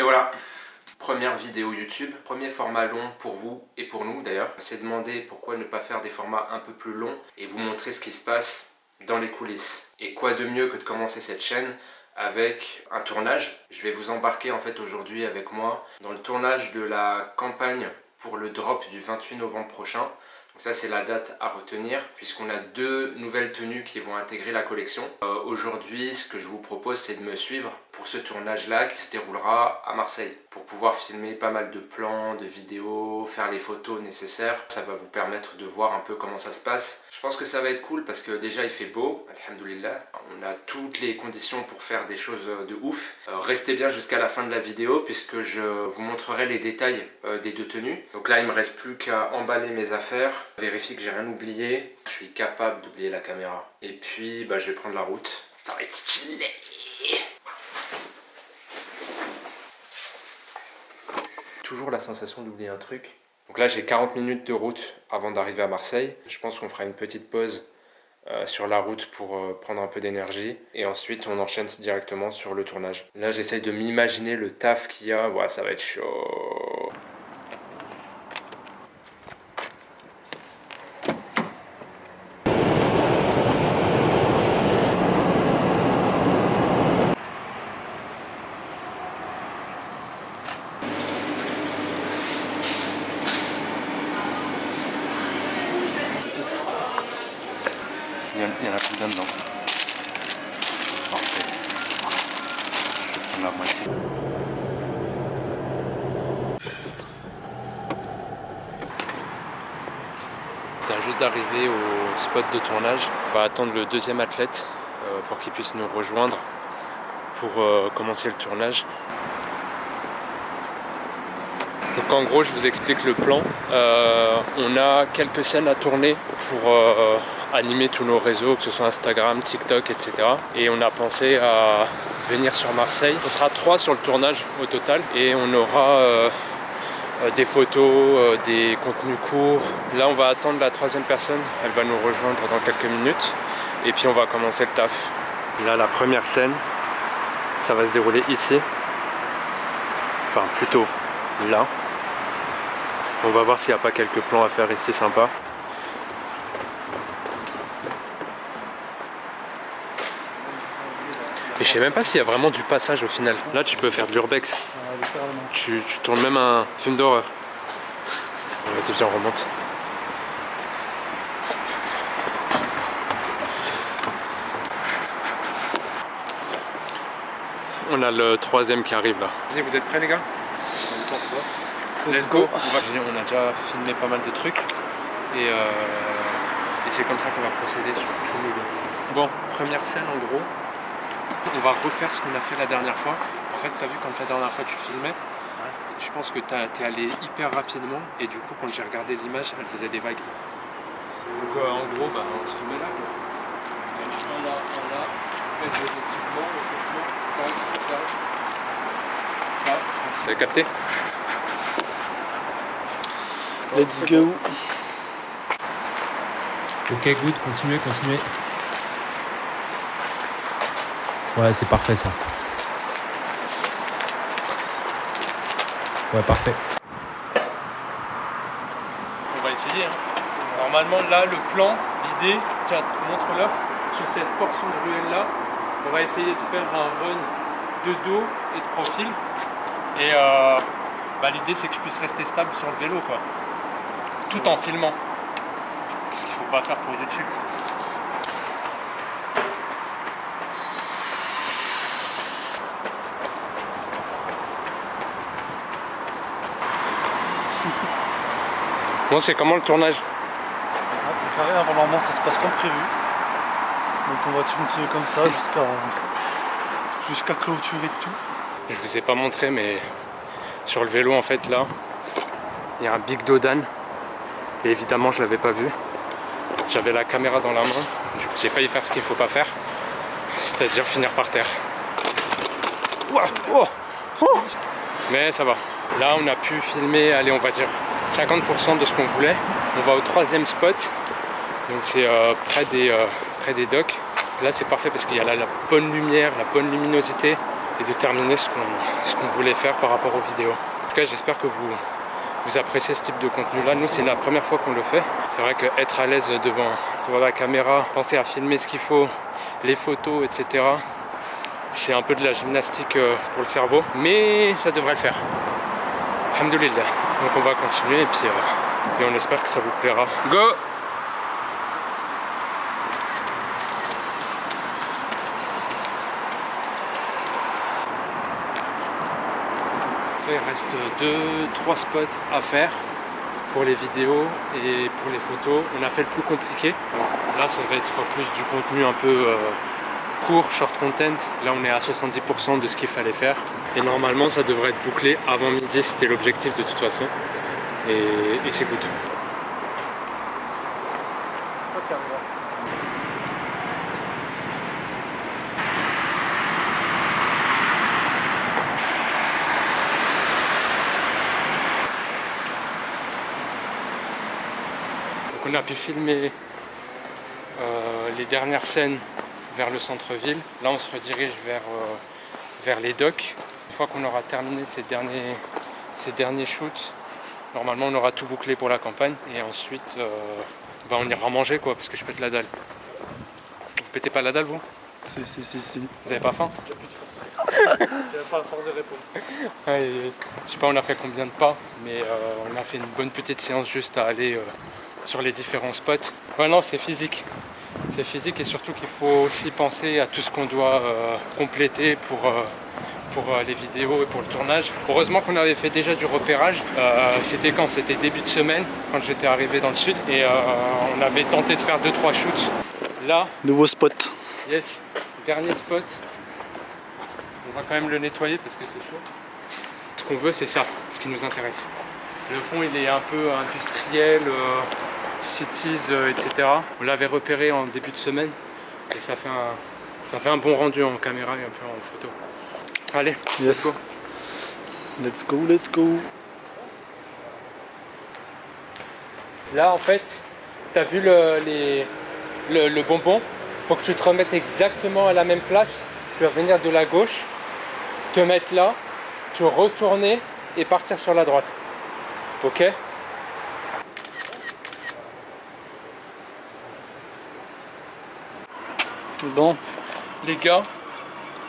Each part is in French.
voilà, première vidéo YouTube, premier format long pour vous et pour nous d'ailleurs. On s'est demandé pourquoi ne pas faire des formats un peu plus longs et vous montrer ce qui se passe dans les coulisses. Et quoi de mieux que de commencer cette chaîne avec un tournage. Je vais vous embarquer en fait aujourd'hui avec moi dans le tournage de la campagne pour le drop du 28 novembre prochain. Donc ça c'est la date à retenir puisqu'on a deux nouvelles tenues qui vont intégrer la collection. Aujourd'hui ce que je vous propose c'est de me suivre pour ce tournage là qui se déroulera à Marseille pour pouvoir filmer pas mal de plans, de vidéos, faire les photos nécessaires. Ça va vous permettre de voir un peu comment ça se passe. Je pense que ça va être cool parce que déjà il fait beau, alhamdoulilah. On a toutes les conditions pour faire des choses de ouf. Restez bien jusqu'à la fin de la vidéo puisque je vous montrerai les détails des deux tenues. Donc là il me reste plus qu'à emballer mes affaires, vérifier que j'ai rien oublié. Je suis capable d'oublier la caméra. Et puis je vais prendre la route. Ça va être stylé. Toujours la sensation d'oublier un truc. Donc là j'ai 40 minutes de route avant d'arriver à Marseille. Je pense qu'on fera une petite pause sur la route pour prendre un peu d'énergie. Et ensuite on enchaîne directement sur le tournage. Là j'essaye de m'imaginer le taf qu'il y a. Ouais, ça va être chaud. Il y en a plus dedans. Parfait. Je vais prendre la moitié. On vient juste d'arriver au spot de tournage. On va attendre le deuxième athlète pour qu'il puisse nous rejoindre pour commencer le tournage. Donc en gros je vous explique le plan. On a quelques scènes à tourner pour animer tous nos réseaux, que ce soit Instagram, TikTok, etc. Et on a pensé à venir sur Marseille. On sera 3 sur le tournage au total et on aura des photos, des contenus courts. Là on va attendre la 3e personne, elle va nous rejoindre dans quelques minutes et puis on va commencer le taf. Là la première scène, ça va se dérouler ici. Enfin plutôt là. On va voir s'il n'y a pas quelques plans à faire ici sympa. Et je sais même pas s'il y a vraiment du passage au final. Là tu peux faire de l'urbex. Tu tournes même un film d'horreur. Vas-y viens on remonte. On a le 3e qui arrive là. Vas-y vous êtes prêts les gars? Let's go. On a déjà filmé pas mal de trucs et c'est comme ça qu'on va procéder sur tout le long. Bon, première scène en gros. On va refaire ce qu'on a fait la dernière fois. En fait, t'as vu quand la dernière fois tu filmais, je pense que t'es allé hyper rapidement et du coup quand j'ai regardé l'image, elle faisait des vagues. Donc en gros, on se remet là. On a fait vos équipements, le chauffement, ça. Vous avez capté? Let's go. Ok, good, continuez. Ouais, c'est parfait ça. Ouais, parfait. On va essayer. Hein. Normalement, là, le plan, l'idée, tiens, montre-le, sur cette portion de ruelle là, on va essayer de faire un run de dos et de profil. Et l'idée, c'est que je puisse rester stable sur le vélo, quoi. Tout en filmant. Ce qu'il ne faut pas faire pour YouTube. Bon, c'est comment le tournage? C'est carré, normalement ça se passe comme prévu. Donc on va continuer comme ça jusqu'à clôturer tout. Je vous ai pas montré mais sur le vélo en fait là, il y a un Big Dodan. Et évidemment je l'avais pas vu. J'avais la caméra dans la main. J'ai failli faire ce qu'il faut pas faire. C'est-à-dire finir par terre. Mais ça va. Là on a pu filmer, allez on va dire 50% de ce qu'on voulait. On va au 3e spot. Donc c'est près des docks. Là c'est parfait parce qu'il y a la bonne lumière, la bonne luminosité. et de terminer ce qu'on voulait faire par rapport aux vidéos. En tout cas, j'espère que vous appréciez ce type de contenu là. Nous, c'est la première fois qu'on le fait. C'est vrai qu'être à l'aise devant la caméra, penser à filmer ce qu'il faut, les photos, etc. C'est un peu de la gymnastique pour le cerveau, mais ça devrait le faire. Alhamdoulilah. Donc on va continuer et puis et on espère que ça vous plaira. Go! Il reste 2-3 spots à faire pour les vidéos et pour les photos. On a fait le plus compliqué. Là, ça va être plus du contenu un peu court, short content. Là, on est à 70% de ce qu'il fallait faire. Et normalement, ça devrait être bouclé avant midi. C'était l'objectif de toute façon. Et c'est good. On a pu filmer les dernières scènes vers le centre-ville. Là, on se redirige vers les docks. Une fois qu'on aura terminé ces derniers shoots, normalement, on aura tout bouclé pour la campagne. Et ensuite, on ira manger, quoi, parce que je pète la dalle. Vous pétez pas la dalle, vous? Si. Vous avez pas faim? J'avais pas la force de répondre. Ouais, je sais pas, on a fait combien de pas, mais on a fait une bonne petite séance juste à aller sur les différents spots. Ouais, non, c'est physique. C'est physique et surtout qu'il faut aussi penser à tout ce qu'on doit compléter pour les vidéos et pour le tournage. Heureusement qu'on avait fait déjà du repérage. C'était quand? C'était début de semaine, quand j'étais arrivé dans le sud. Et on avait tenté de faire 2-3 shoots. Là, Nouveau spot. yes, dernier spot. On va quand même le nettoyer parce que c'est chaud. Ce qu'on veut, c'est ça, ce qui nous intéresse. Le fond, il est un peu industriel, cities, etc. On l'avait repéré en début de semaine et ça fait un bon rendu en caméra et un peu en photo. Allez, Yes. Let's go. Là, en fait, tu as vu le bonbon. Faut que tu te remettes exactement à la même place. Tu vas venir de la gauche, te mettre là, te retourner et partir sur la droite. Ok? Bon, Les gars,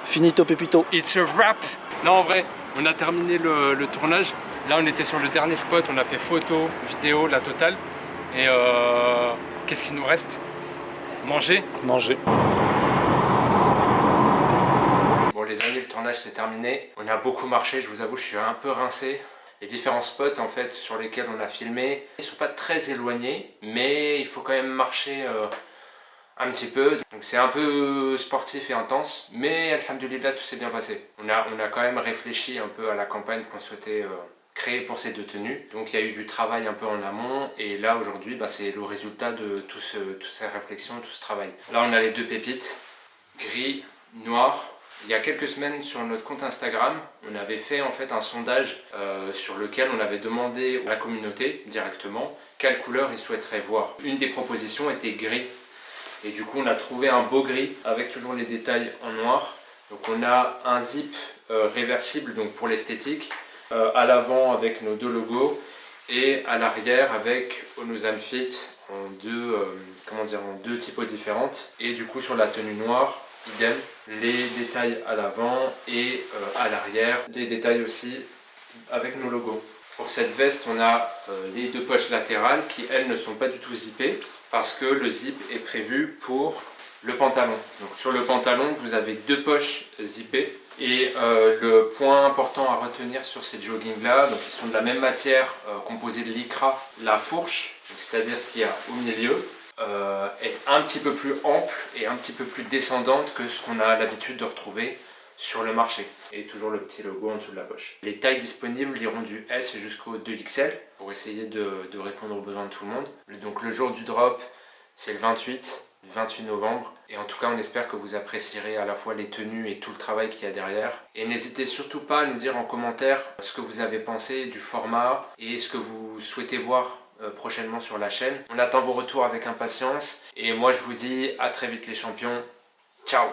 finito pepito. it's a wrap! Non, en vrai, on a terminé le tournage. Là, on était sur le dernier spot. On a fait photo, vidéo, la totale. Et qu'est-ce qu'il nous reste? Manger. Bon les amis, le tournage c'est terminé. On a beaucoup marché, je vous avoue, je suis un peu rincé. Les différents spots en fait sur lesquels on a filmé, ils sont pas très éloignés, mais il faut quand même marcher un petit peu. Donc c'est un peu sportif et intense, mais alhamdoulilah, tout s'est bien passé. On a quand même réfléchi un peu à la campagne qu'on souhaitait créer pour ces deux tenues. Donc il y a eu du travail un peu en amont, et là aujourd'hui c'est le résultat de toutes ces réflexions, tout ce travail. Là on a les deux pépites, gris, noir. Il y a quelques semaines sur notre compte Instagram, on avait fait en fait un sondage sur lequel on avait demandé à la communauté directement quelle couleur ils souhaiteraient voir. Une des propositions était gris. Et du coup on a trouvé un beau gris avec toujours les détails en noir. Donc on a un zip réversible donc pour l'esthétique, à l'avant avec nos deux logos et à l'arrière avec Onuzan Fit en deux typos différentes. Et du coup sur la tenue noire, idem, les détails à l'avant et à l'arrière, les détails aussi avec nos logos. Pour cette veste, on a les deux poches latérales qui, elles, ne sont pas du tout zippées parce que le zip est prévu pour le pantalon. Donc sur le pantalon, vous avez deux poches zippées. Et le point important à retenir sur ces joggings-là, donc ils sont de la même matière composée de lycra, la fourche, c'est-à-dire ce qu'il y a au milieu, est un petit peu plus ample et un petit peu plus descendante que ce qu'on a l'habitude de retrouver sur le marché. Et toujours le petit logo en dessous de la poche. Les tailles disponibles iront du S jusqu'au 2XL pour essayer de répondre aux besoins de tout le monde. Donc le jour du drop, c'est le 28 novembre. Et en tout cas, on espère que vous apprécierez à la fois les tenues et tout le travail qu'il y a derrière. Et n'hésitez surtout pas à nous dire en commentaire ce que vous avez pensé du format et ce que vous souhaitez voir prochainement sur la chaîne. On attend vos retours avec impatience. Et moi, je vous dis à très vite les champions. Ciao!